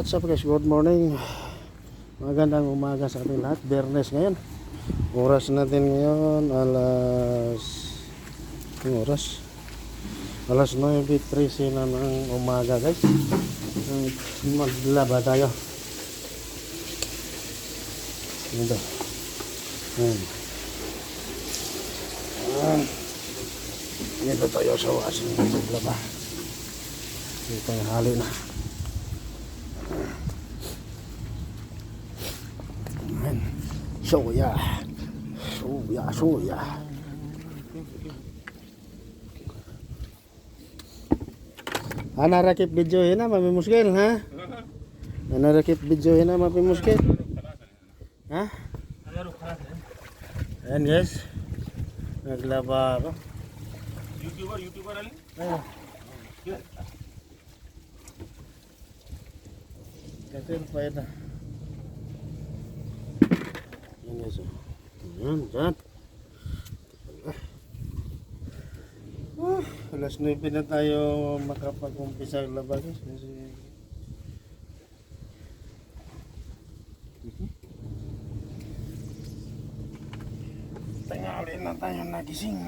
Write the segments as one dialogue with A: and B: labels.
A: What's up guys? Good morning. Magandang umaga sa ating lahat. Biyernes ngayon. Oras natin ngayon alas 9:13 na ng umaga guys. Maglaba tayo. Ito. Ito tayo sa washing. Maglaba. Ito yung hali na. Soya. Narakip video na mapimuskil ha? Narakip video na mapimuskil. Ha? Ayan guys. Naglaba ako. YouTuber ali? Kasi pa ito. Yan guys. Yan, dyan. Alas 9 na tayo makapag-umpisa ang laba guys. Kasi tanghali na tayo nagising.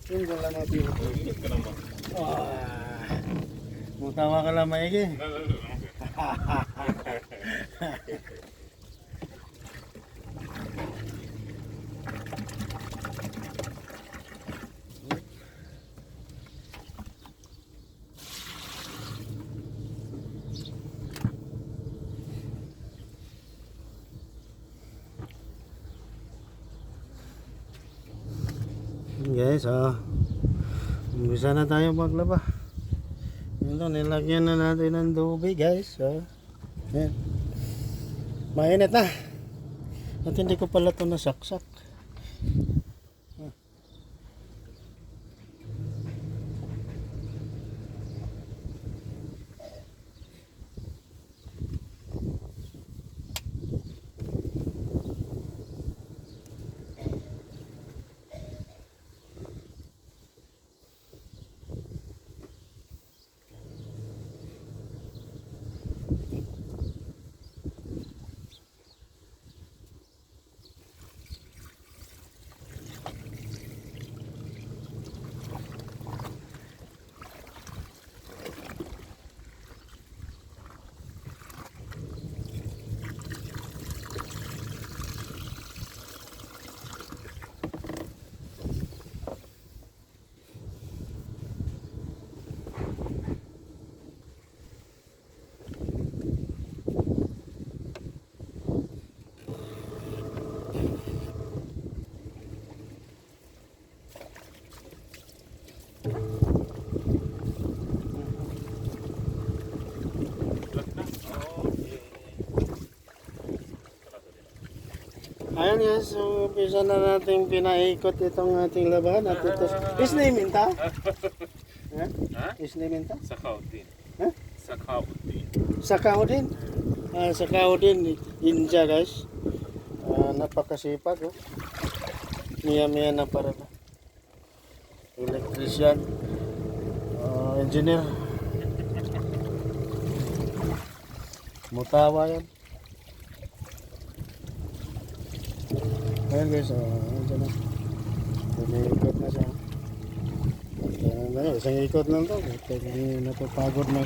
A: Tinggal lang natin. Mutawa ka lang maigi. Guys, umpisa na tayo maglaba. Ito, nilagyan na natin ng tubig guys. Yan. Mainit na. At hindi ko pala ito nasaksak. Ayan guys, so umpisa na natin pinaikot itong ating labahan at ito. Isniminta? Ha? Isniminta?
B: Sakauddin.
A: Ha?
B: Sakauddin.
A: Sakauddin? Sakauddin, India guys. Napakasipag oh. Miya na para na. Electrician. Engineer. Mutawa yan. Ayan guys, dyan na. Pinaikot na siya. Isang ikot lang to. Hindi napapagod na.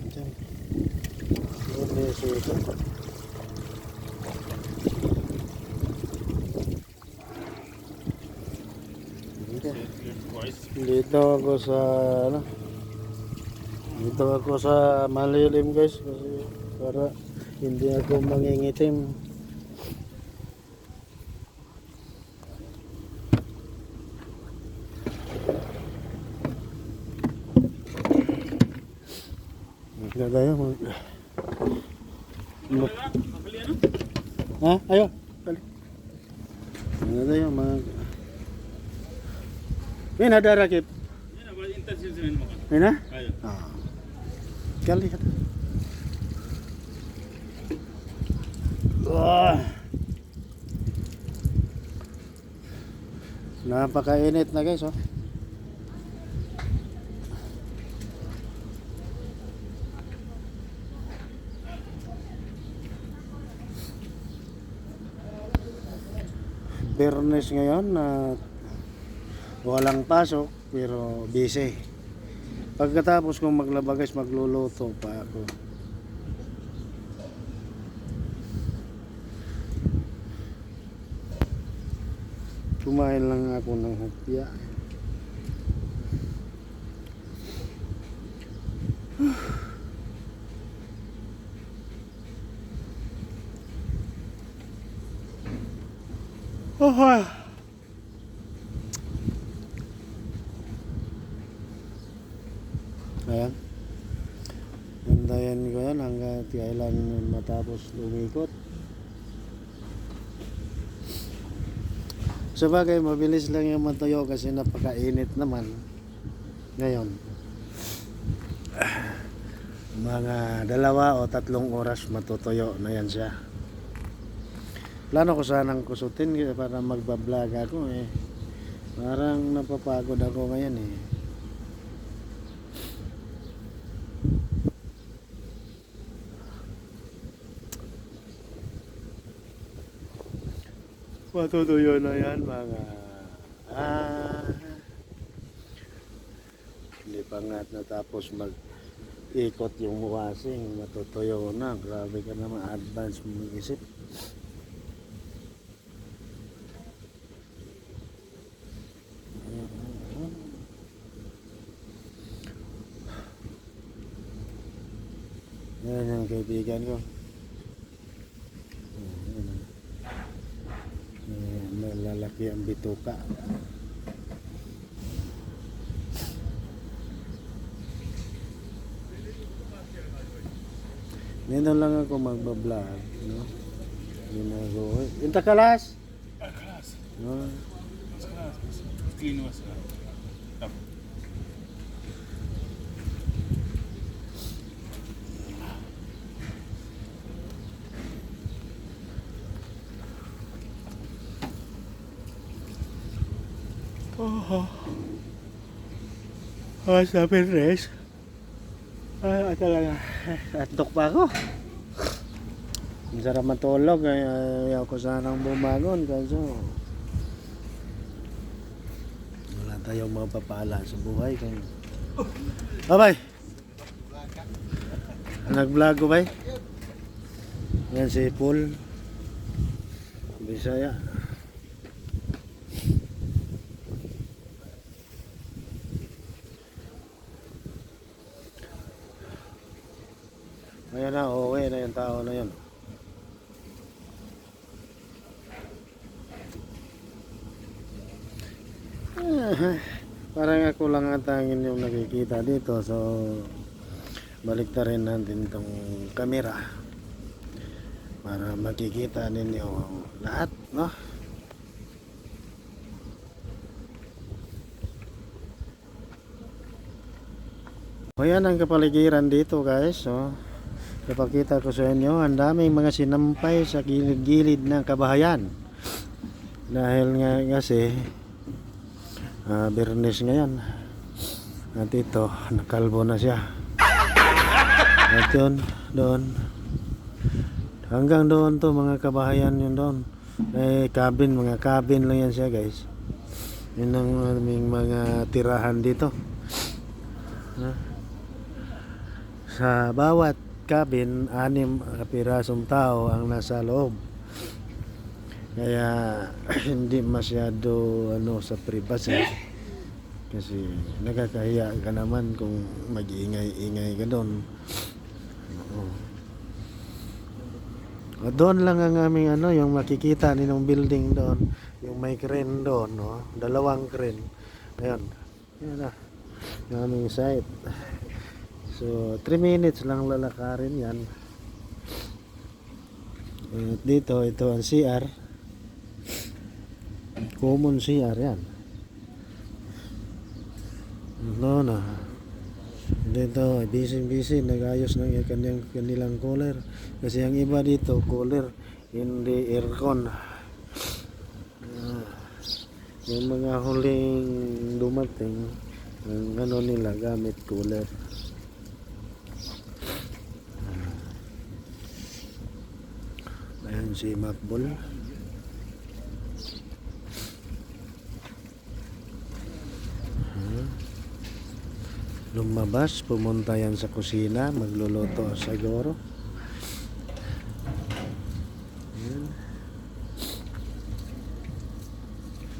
A: Dyan. Dito ako sa malilim guys kasi para hindi ako mangingitim. Magla tayo. Ha? Ayo. Balik. Magla tayo. May ada rakip. May na? Kali. Napakainit na guys, oh. Biyernes ngayon na walang pasok pero busy. Pagkatapos kong maglaba guys, magluluto pa ako. Kumain lang ako ng hapya. Ayan. Hintayin ko yan hanggang kailan matapos lumikot. Sabagay, mabilis lang yung matuyo kasi napakainit naman ngayon. Mga 2 o 3 oras matutuyo na yan siya. Plano ko sanang kusutin para magbablog ako eh. Parang napapagod ako ngayon eh. Matutuyo na yan mga hindi pa nga natapos mag-ikot yung washing, matutuyo na. Grabe ka naman, advance mo mag-isip. Yan yung kaibigan ko. Malalaki ang bituka. Nito lang ako magbablog, no? Ginagawa. Inta kalas?
B: Kalas.
A: No.
B: Kalas. Clean was.
A: Sabi res. Talaga. Atok pa ako. Ang sarap matulog. Ayaw ko sanang bumangon. Kaso wala tayong mapapala sa buhay. Bye-bye. Nag-vlog ko ba? Yan si Paul. Bisaya. Ayan na, okay na yung tao na yun. Parang ako lang atangin yung nakikita dito. So, balik na rin natin itong camera para makikita ninyo lahat, no? Ayan ang kapaligiran dito guys, so ipakita ko sa inyo, ang daming mga sinampay sa gilid-gilid ng kabahayan dahil nga kasi Biyernes ngayon at ito nakalbo na siya at yun doon hanggang doon to mga kabahayan yun doon mga cabin lang yan siya guys. Yun ang aming mga tirahan dito sa bawat cabin, 6 pirasong tao ang nasa loob. Kaya hindi masyado sa privacy. Kasi nakakahiya ka naman kung mag-iingay-ingay ka doon. O doon lang ang aming yung makikita ninong building doon, yung may crane doon, no? 2 crane. Ayun. Yan na. Yung aming site. So 3 minutes lang lalakarin yan. At dito, ito ang CR. Common CR yan. No na. Dito, busy nagayos ng kanilang cooler. Kasi ang iba dito, cooler, hindi aircon. Yung mga huling dumating, ang ano nila, gamit cooler. Ayan si Macbol. Lumabas, pumunta yan sa kusina, magluluto siguro. Ayan.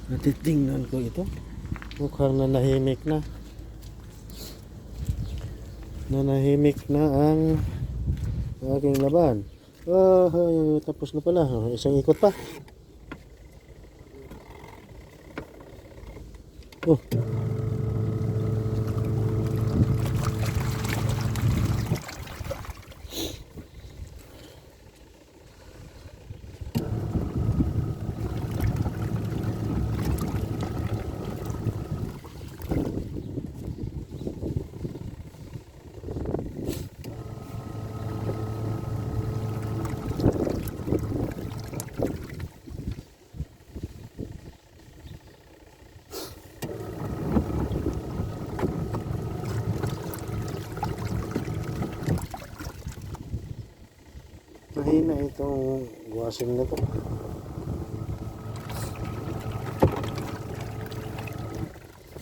A: Natitingnan ko ito. Mukhang nanahimik na. Nanahimik na ang aking laban. Tapos na pala. Isang ikot pa. Oh. Mahina itong washing na to.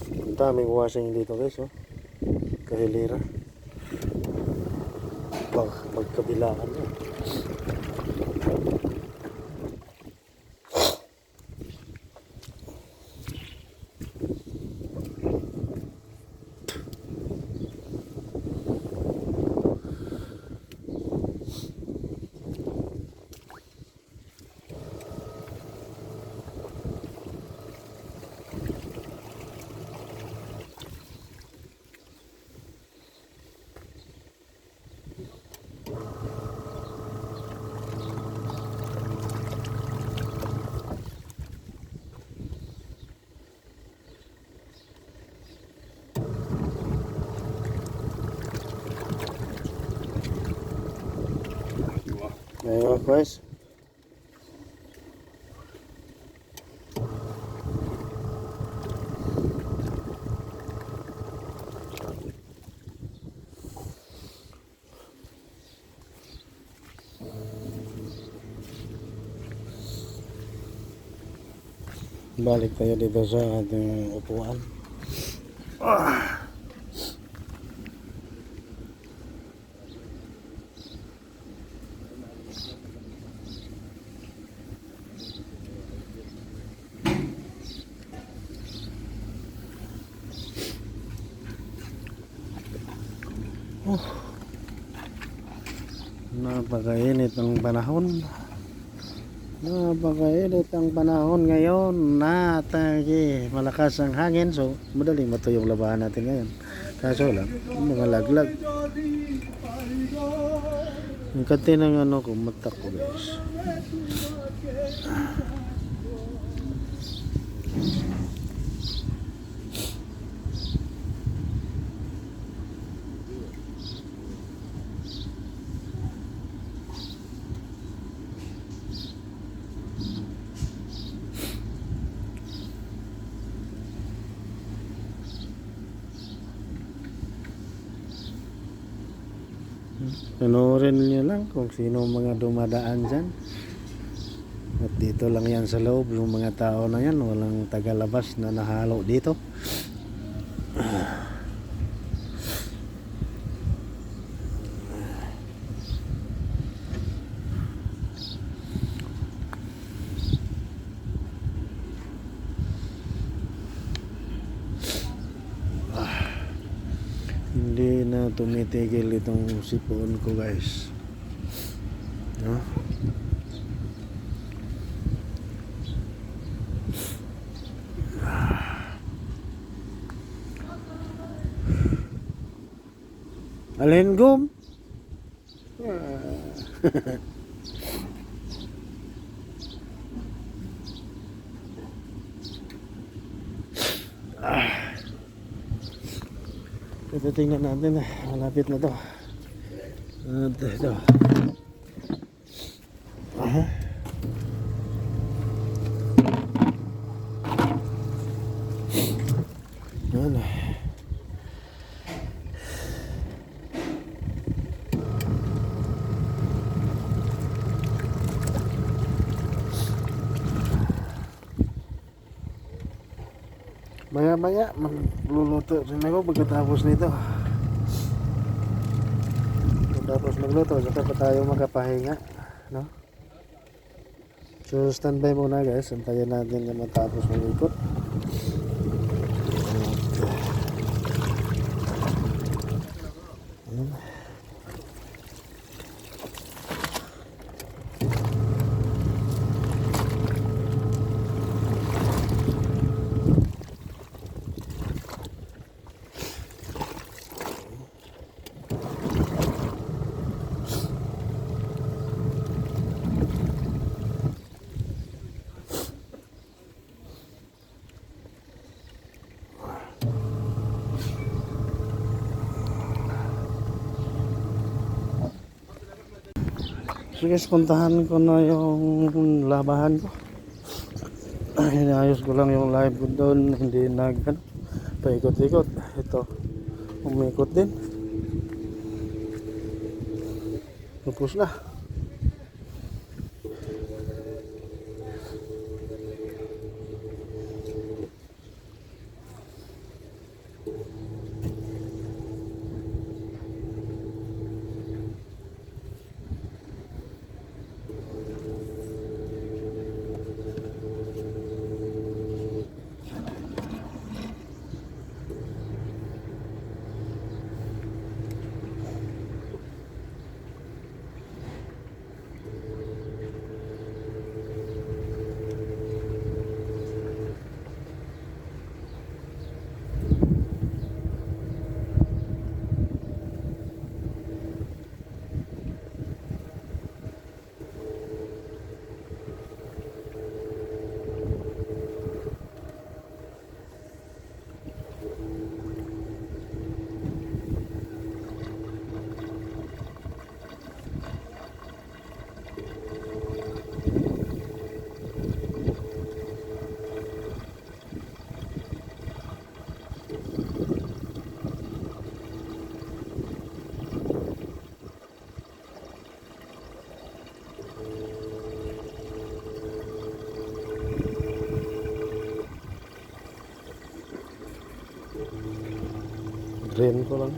A: Ang daming washing dito guys, oh. Kahilira. Magkabilaan yan. Ayun guys. Balik tayo dito sa ating upuan. Napakainit ang panahon. Napakainit ang panahon ngayon. Malakas ang hangin, so madaling matuyong labahan natin ngayon. Kaso lang, mga laglag. Ang kati ng ano ko, mata ko guys. Panoorin niyo lang kung sino mga dumadaan dyan. At dito lang yan sa loob, yung mga tao na yan, walang tagalabas na nahalo dito. Hindi na tumitigil itong sipon ko guys, no? Alin gum? Ito tingnan natin malapit na to. Ito. Aha. Yan. Maya-maya magluluto rin ako pagkatapos nito. Pagkatapos magluto, saka pa tayo magpapahinga, no? So standby muna guys, antayin natin na matapos mag-ikot. So guys, puntahan ko na yung labahan ko. Inayos ko lang yung live ko doon, hindi paikot-ikot. Ito, umikot din. Tapos na. Drain ko lang.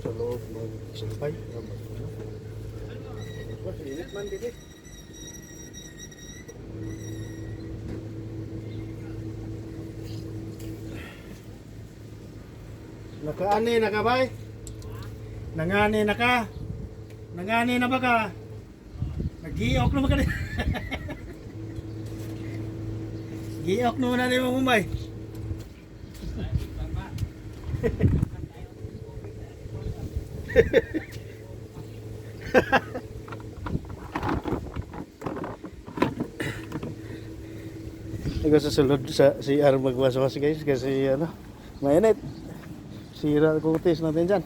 A: Sa loob mag-sampay. Init man dito. Nakaani na ka bay? Nangani na ka? Nangani na ba ka? Nag-iok na ba ka? Giok naman na rin mo Mumbai. Ako susunod sa CR magwas-was guys kasi ano, mainit. Sira ang kutis natin dyan.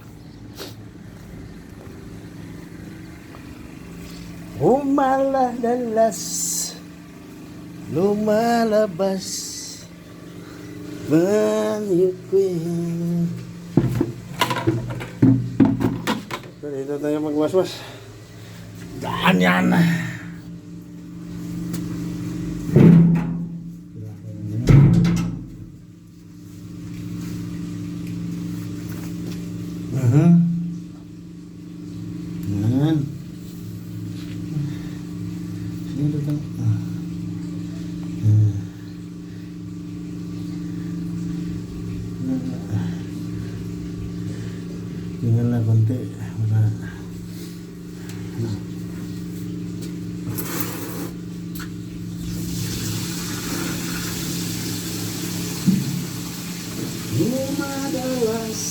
A: Humaladalas, lumalabas, banyukin. So dito tayo magwas-was. Daan yan. Yan. Sino to? Tingnan na konti. Wala. Lumadalas.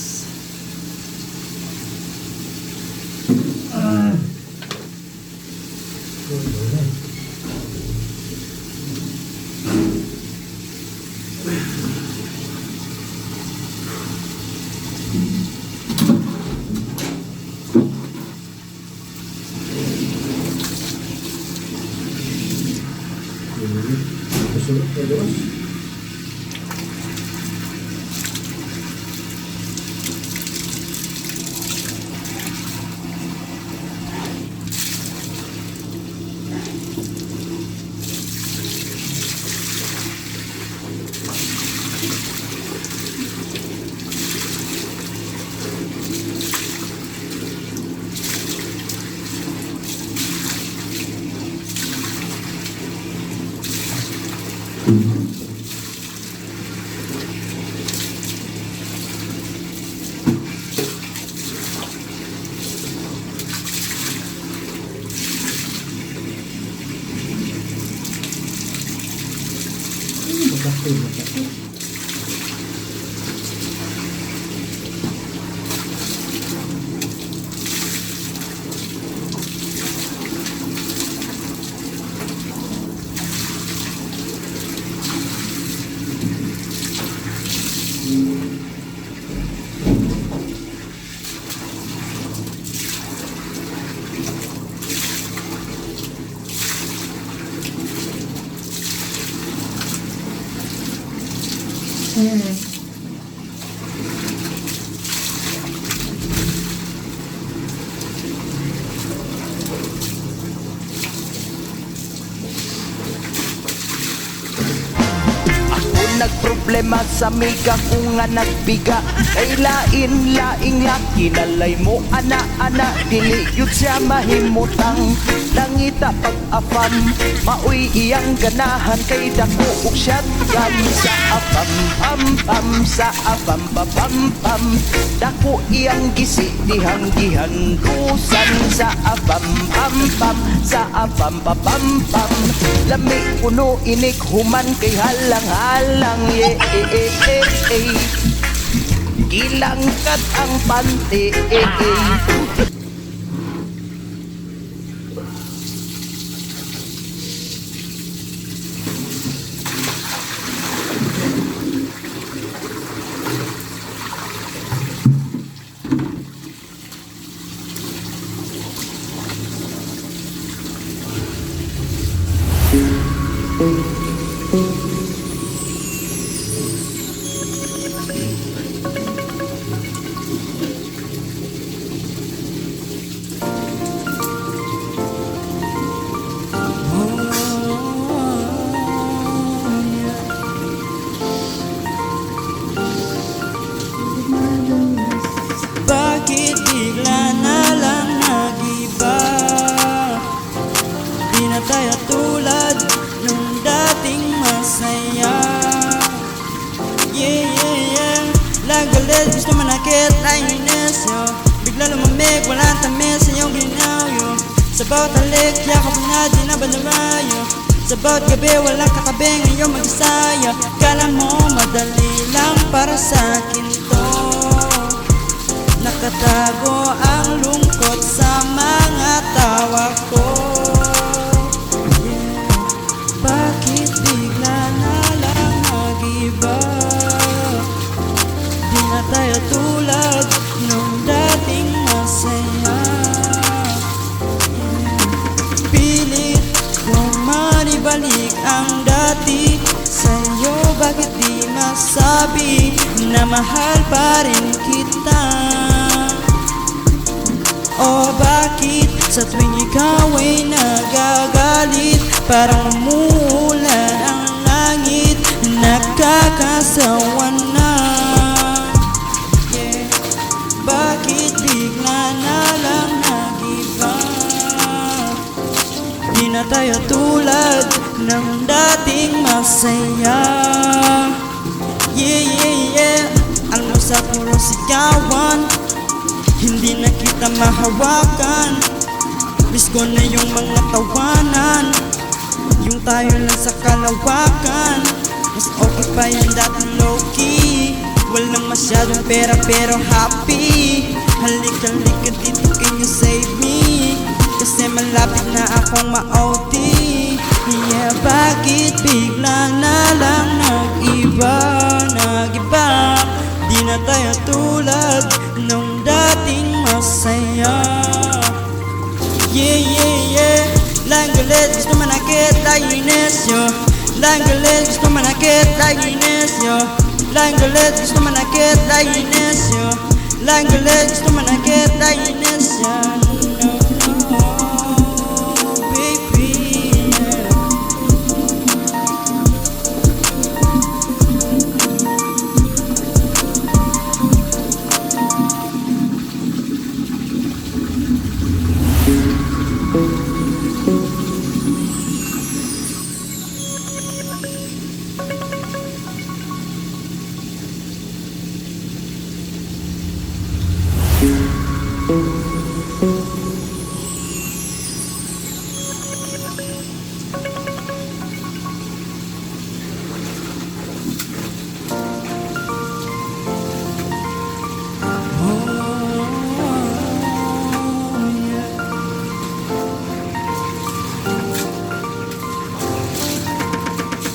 A: Sulit ya bos.
C: Nagproblema sa miga ko nga nagbiga kay lain-laing laki nalay mo ana-ana dili yun siya mahimutang langita pag-apam maoy iyang ganahan kay dako ug shotgun sa apam-pam-pam sa apam-pam-pam dako iyang gisi dihang-gihanggusan sa apam-pam-pam sa apam-pam-pam lami puno inik human kay halang-halang gilangkat ang pante
D: Bakit bigla na lang nag-iba?
C: na tayo tulad nung dating masaya. Yeah, yeah, yeah. Lagalit, gusto manakit, lainis, yo. Bigla lumamig, walang tamis sa iyong ginaw, yo. Sa bawat halik, yakap na di na banarayo. Sa bawat gabi, walang katabing iyong mag-isaya. Kala mo madali lang para sa akin to. Nakatago ang lungkot sa mga tawa ko. Yeah. Bakit bigla na lang nag-iba? Di na tayo tulad nung dating masaya. Yeah. Pilit kong manibalik ang dati sa'yo. Bakit di masabi na mahal pa rin kita? O bakit sa tuwing ikaw ay nagagalit, parang umuulan ang langit, nakakasawa na? Yeah. Bakit bigla na lang nag-iba? Di na tayo tulad ng dating masaya. Yeah, yeah, yeah. Alam mo sa puro sigawan, hindi na kita mahawakan. Miss ko na yung mga tawanan, yung tayo lang sa kalawakan. Mas okay pa yung dating low-key, walang masyadong pera pero happy. Halika dito, can you save me? Kasi malapit na akong ma-OT. Yeah, bakit bigla na lang nag-iba? Di na tayo tulad nung dating masaya. Yeah, yeah, yeah. Langgalit, gusto manakit, lainis, yo. Langgalit, gusto manakit, lainis, yo. Langgalit, gusto manakit, lainis, yo. Langgalit, gusto manakit, lainis, yo.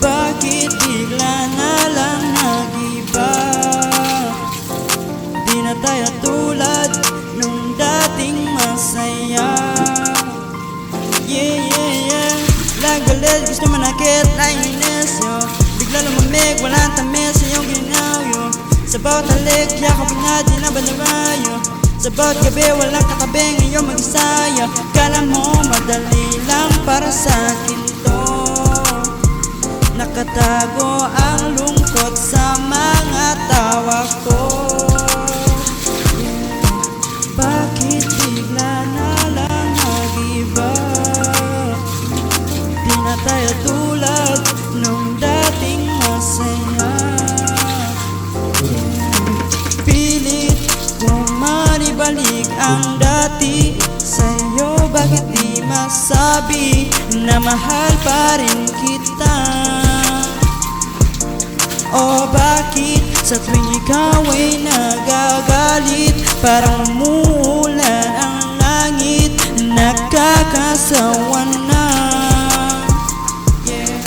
C: Bakit bigla na lang nag-iba? Di na tayo tulad nung dating masaya. Yeah, yeah, yeah. Lagalit, gusto manakit, lainis, yo. Bigla lumamig, walang tamis sa iyong ginaw, yo. Sa bawat halik, yakap na di na banarayo. Sa bawat gabi, walang katabing iyong mag-isaya. Kala mo madali lang para sa akin to. Nakatago ang lungkot sa mga tawa ko. Yeah. Bakit bigla na lang nag-iba? Di na tayo tulad nung dating masaya. Yeah. Pilit kong manibalik ang dati sa'yo. Bakit di masabi na mahal pa rin kita? O bakit sa tuwing ikaw ay nagagalit, parang umuulan ang langit, nakakasawa na? Yeah.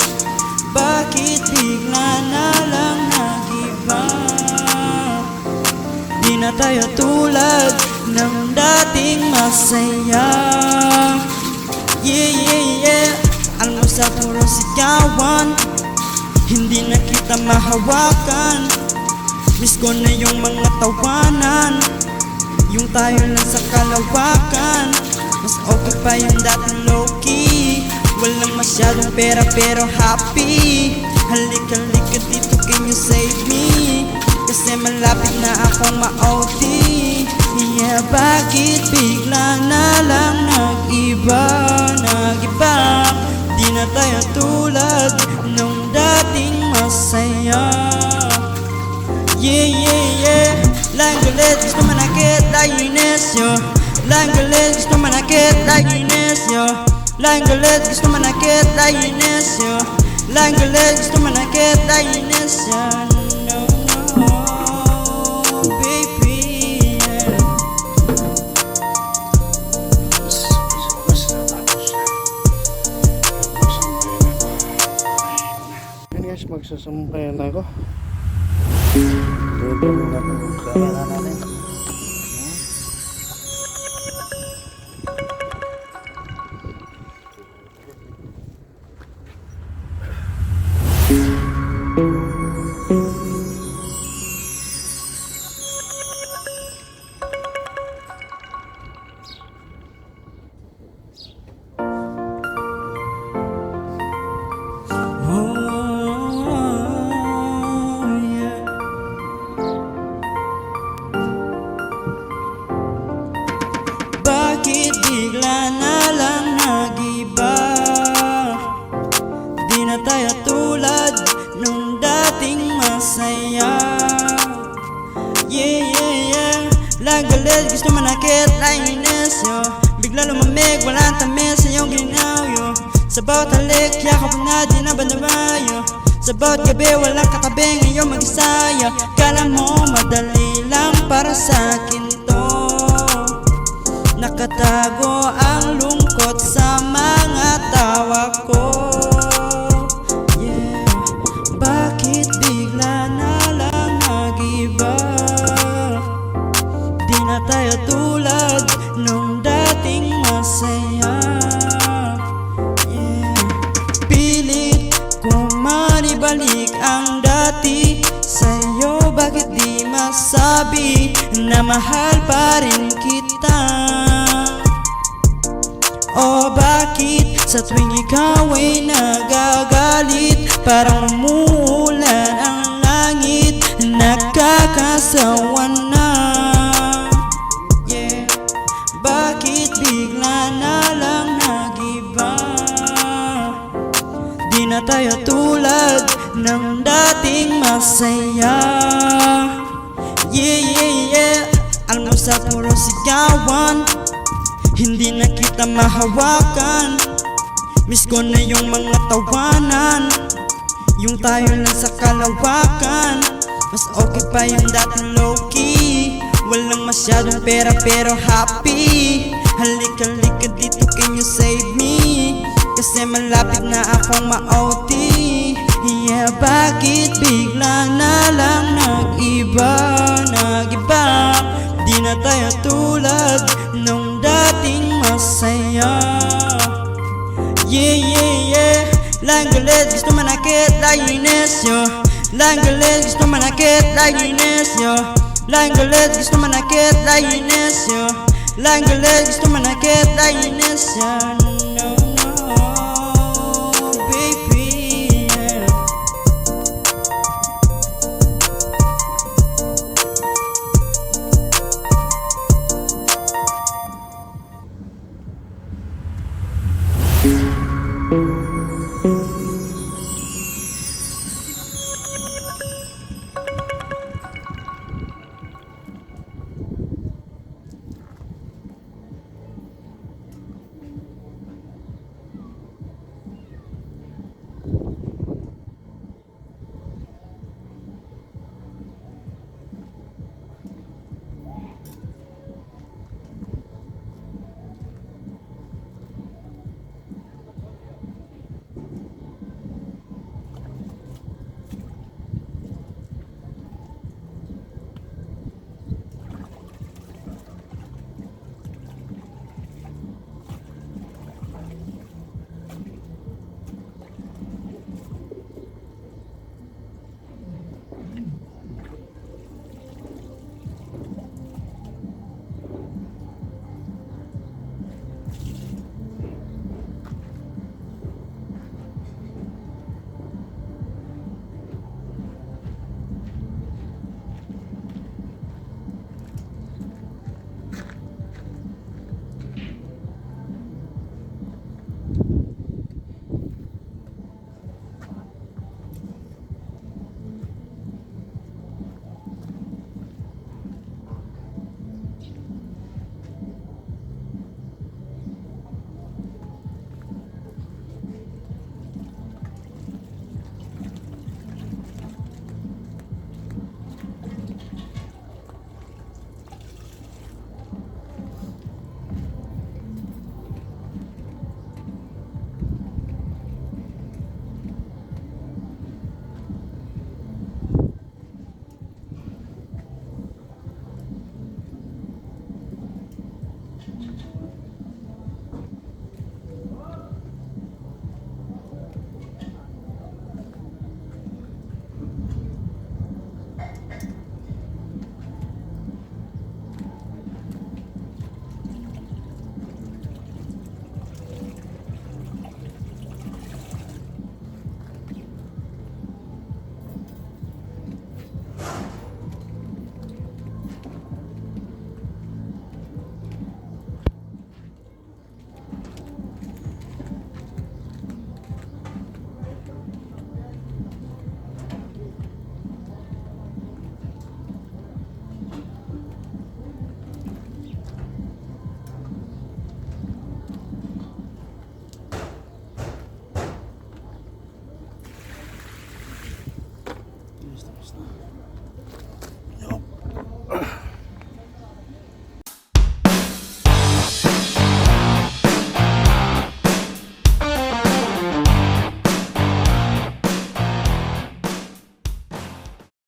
C: Bakit bigla na lang nag-iba? Di na tayo tulad ng dating masaya. Yeah, yeah, yeah. Alam mo sa puro sigawan, hindi na kita mahawakan. Miss ko na yung mga tawanan, yung tayo lang sa kalawakan. Mas okay pa yung dating low-key, walang masyadong pera pero happy. Halika dito, can you save me? Kasi malapit na akong ma-OT. Yeah, bakit bigla na lang nag-iba? na tayo tulad nung dating masaya. Yeah, yeah, yeah. Laing galit, gusto manakit, lagi inesyo. Laing galit, gusto manakit, lagi inesyo. Laing galit, gusto manakit, lagi inesyo. Laing galit, gusto manakit, lagi inesyo. No, no, baby, yeah.
A: Yan guys, magsasampayan na ako. Dito muna ako sa wala natin.
C: Oh, yeah. Bakit bigla na lang nag-iba? Di na tayo tulad nung dating masaya. Yeah, yeah, yeah. Lagalit, gusto manakit, laing inesyo. Bigla lumamig, walang tamis sa iyong ginawyo. Sa bawat halik, yakap na di na bandabayo. Sa bawat gabi, walang katabi, ngayon mag-isaya. Kala mo madali lang para sa akin to. Nakatago ang lungkot sa mga tawa ko. Yeah. Bakit bigla na lang nag-iba? Di na tayo tulad nung dating masaya. Yeah. Pilit ko manibalik ang dati sa'yo. Bakit di masabi na mahal pa rin kita? O bakit sa tuwing ikaw ay nagagalit, parang umuulan ang langit, nakakasawa na? Yeah. Bakit bigla na lang nag-iba? Di na tayo tulad ng dating masaya. Yeah, yeah, yeah. Alam mo sa puro sigawan, hindi na kita mahawakan. Miss ko na yung mga tawanan, yung tayo lang sa kalawakan. Mas okay pa yung dating low-key, walang masyadong pera pero happy. Halika, halika dito, can you save me? Kasi malapit na akong ma-OT. Yeah, bakit bigla na lang nag-iba, nag-iba? Di na tayo tulad nung dating masaya. Yeah, yeah, yeah. Laing galit, gusto manakit, lagi inesyo. Laing galit, gusto manakit, lagi inesyo. Laing galit, gusto manakit, lagi inesyo. Laing galit, gusto manakit, lagi inesyo. No, no, baby, yeah.
A: Tapos na.